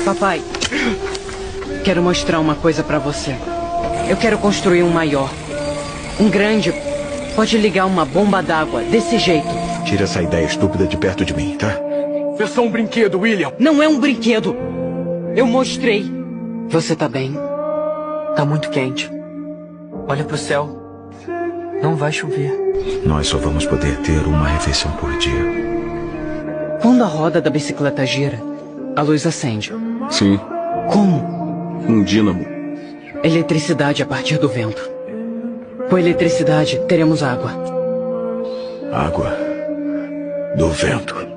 Papai, quero mostrar uma coisa pra você. Eu quero construir um maior. Um grande. Pode ligar uma bomba d'água desse jeito. Tira essa ideia estúpida de perto de mim, tá? É só um brinquedo, William. Não é um brinquedo. Eu mostrei. Você tá bem? Tá muito quente. Olha pro céu. Não vai chover. Nós só vamos poder ter uma refeição por dia. Quando a roda da bicicleta gira, a luz acende. Sim, Como? um dínamo. Eletricidade a partir do vento. Com eletricidade, teremos água. Água do vento.